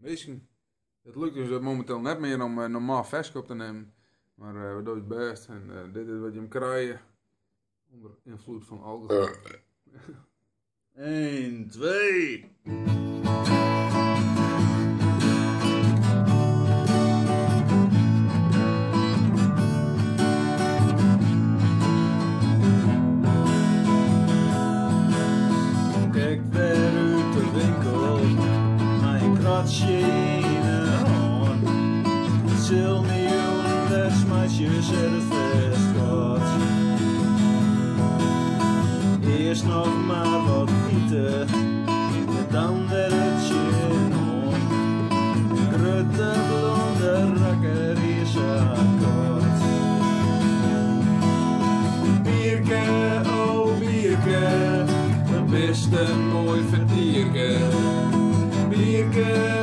Misschien. Het lukt dus momenteel net meer om normaal vesk op te nemen. Maar we doen het best. En dit is wat je hem krijgt. Onder invloed van alcohol. 1, 2. Kijk daar uit de winkel, mijn kratje in de hand. Zil miljoen desmeisjes er het vest gaat. Eerst nog maar wat eten, en dan weer het gin om. Grote blonde rakker is akkoord. Bierke, oh bierke, best een mooi vertierke. Bierke.